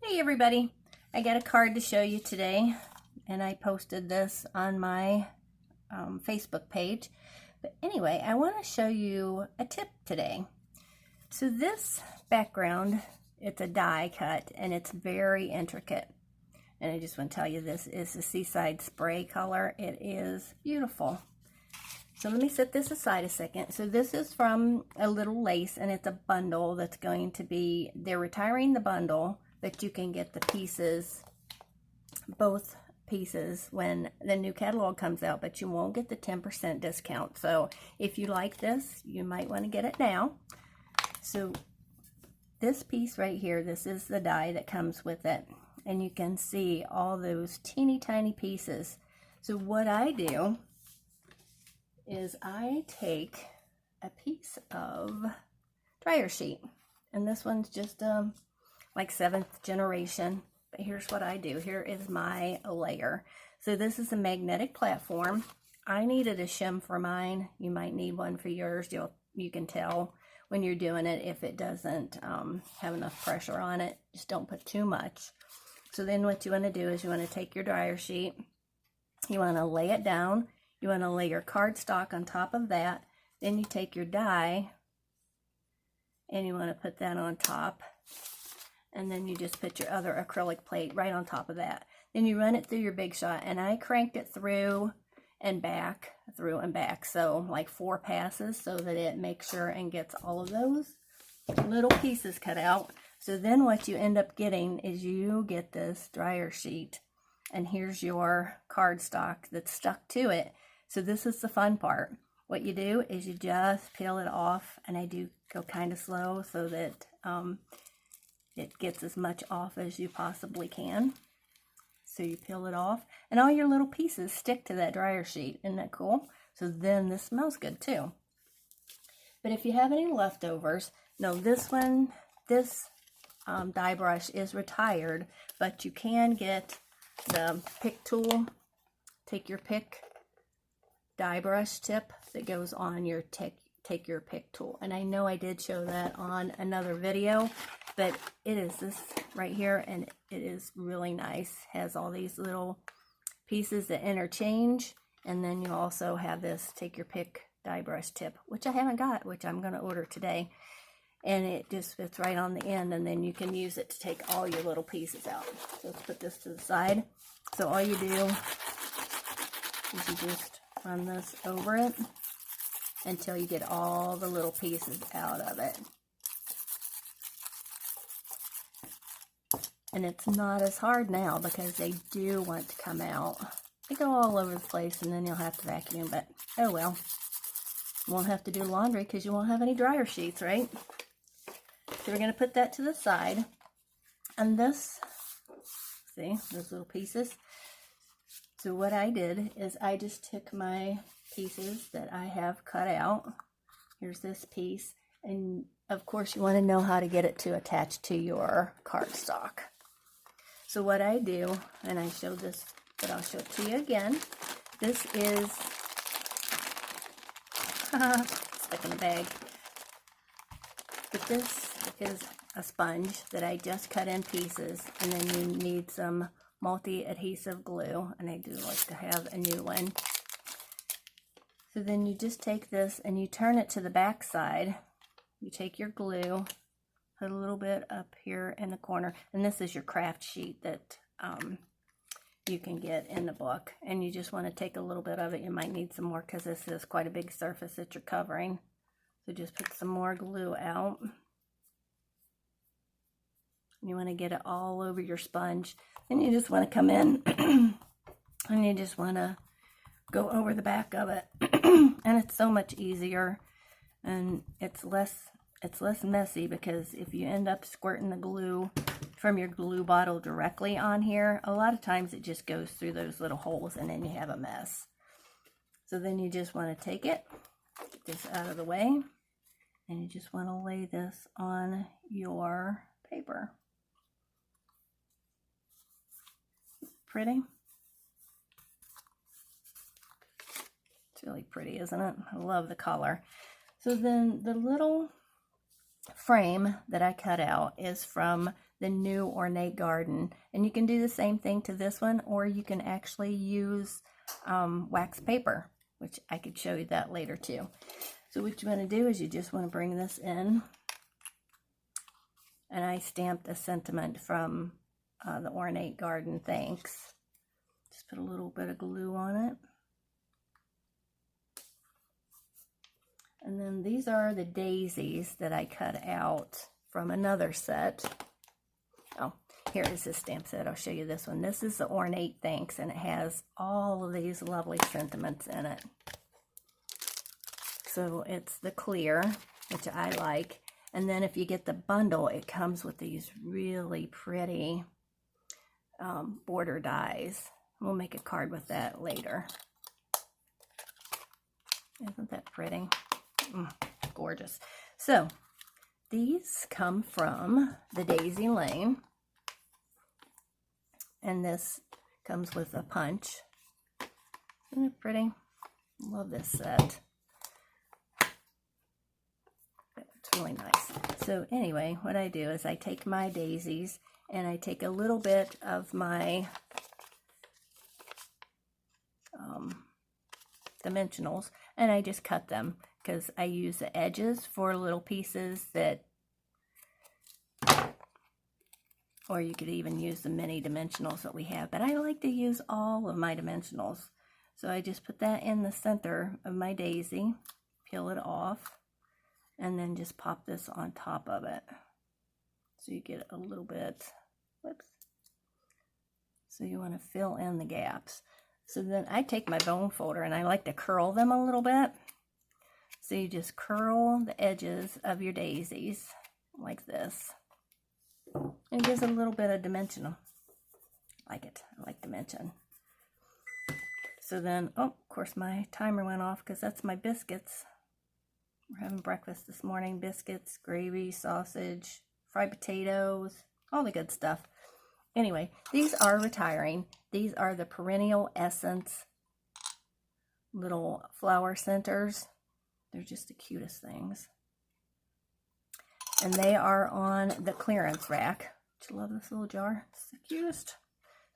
Hey everybody, I got a card to show you today, and I posted this on my Facebook page. But anyway, I want to show you a tip today. So this background, it's a die cut and it's very intricate. And I just want to tell you, this is the Seaside Spray color. It is beautiful. So let me set this aside a second. So this is from a little lace, and it's a bundle that's going to be, they're retiring the bundle, but you can get the pieces, both pieces, when the new catalog comes out, but you won't get the 10% discount. So if you like this, you might want to get it now. So this piece right here, this is the die that comes with it, and you can see all those teeny tiny pieces. So what I do is I take a piece of dryer sheet, and this one's just like 7th generation, but here's what I do. Here is my layer. So this is a magnetic platform. I needed a shim for mine. You might need one for yours. You can tell when you're doing it if it doesn't have enough pressure on it. Just don't put too much. So then what you want to do is you want to take your dryer sheet, you want to lay it down. You want to lay your cardstock on top of that. Then you take your die and you want to put that on top. And then you just put your other acrylic plate right on top of that. Then you run it through your Big Shot, and I cranked it through and back, so like 4 passes, so that it makes sure and gets all of those little pieces cut out. So then what you end up getting is you get this dryer sheet, and here's your cardstock that's stuck to it. So this is the fun part. What you do is you just peel it off, and I do go kind of slow so that it gets as much off as you possibly can. So you peel it off, and all your little pieces stick to that dryer sheet. Isn't that cool? So then this smells good too. But if you have any leftovers, no, this die brush is retired, but you can get the pick tool. Take your pick die brush tip that goes on your take your pick tool, and I know I did show that on another video, but it is this right here, and it is really nice. Has all these little pieces that interchange, and then you also have this take your pick die brush tip, which I haven't got, which I'm going to order today, and it just fits right on the end, and then you can use it to take all your little pieces out. So let's put this to the side. So all you do is you just run this over it until you get all the little pieces out of it. And it's not as hard now because they do want to come out. They go all over the place, and then you'll have to vacuum, but oh well. You won't have to do laundry because you won't have any dryer sheets, right? So we're going to put that to the side. And this, see, those little pieces. So what I did is I just took my pieces that I have cut out. Here's this piece, and of course you want to know how to get it to attach to your cardstock. So what I do, and I showed this, but I'll show it to you again. This is stuck in a bag. But this is a sponge that I just cut in pieces, and then you need some multi-adhesive glue, and I do like to have a new one. So then you just take this and you turn it to the back side. You take your glue, put a little bit up here in the corner, and this is your craft sheet that you can get in the book, and you just want to take a little bit of it. You might need some more because this is quite a big surface that you're covering. So just put some more glue out. You want to get it all over your sponge. Then you just want to come in and you just want to go over the back of it. And it's so much easier, and it's less messy, because if you end up squirting the glue from your glue bottle directly on here, a lot of times it just goes through those little holes, and then you have a mess. So then you just want to take it, get this out of the way, and you just want to lay this on your paper. Pretty? It's really pretty, isn't it? I love the color. So then the little frame that I cut out is from the new Ornate Garden. And you can do the same thing to this one, or you can actually use wax paper, which I could show you that later too. So what you want to do is you just want to bring this in, and I stamped a sentiment from the Ornate Garden Thanks. Just put a little bit of glue on it. And then these are the daisies that I cut out from another set. Oh, here is this stamp set. I'll show you this one. This is the Ornate Thanks, and it has all of these lovely sentiments in it. So it's the clear, which I like. And then if you get the bundle, it comes with these really pretty border dies. We'll make a card with that later. Isn't that pretty? Gorgeous. So these come from the Daisy Lane, and this comes with a punch. Isn't it pretty? Love this set. It's really nice. So anyway, what I do is I take my daisies and I take a little bit of my dimensionals, and I just cut them, because I use the edges for little pieces that, or you could even use the mini dimensionals that we have, but I like to use all of my dimensionals. So I just put that in the center of my daisy, peel it off, and then just pop this on top of it. So you get a little bit, whoops. So you want to fill in the gaps. So then I take my bone folder and I like to curl them a little bit. So you just curl the edges of your daisies like this. And it gives a little bit of dimension. I like it. I like dimension. So then, oh, of course my timer went off because that's my biscuits. We're having breakfast this morning. Biscuits, gravy, sausage, fried potatoes, all the good stuff. Anyway, these are retiring. These are the Perennial Essence little flower centers. They're just the cutest things. And they are on the clearance rack. Do you love this little jar? It's the cutest.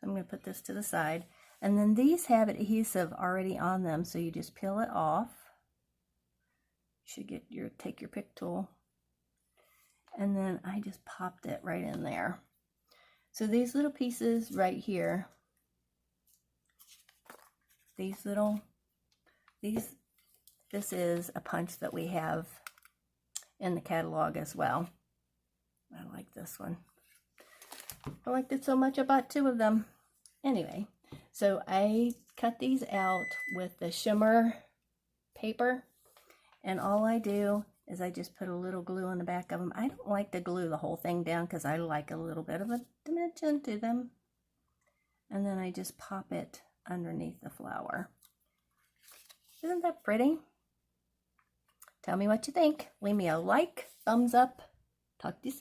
I'm going to put this to the side. And then these have adhesive already on them, so you just peel it off. You should take your pick tool. And then I just popped it right in there. So these little pieces right here, this is a punch that we have in the catalog as well. I like this one. I liked it so much I bought 2 of them. Anyway, so I cut these out with the shimmer paper, and all I do is I just put a little glue on the back of them. I don't like to glue the whole thing down because I like a little bit of a dimension to them. And then I just pop it underneath the flower. Isn't that pretty? Tell me what you think. Leave me a like, thumbs up. Talk to you soon.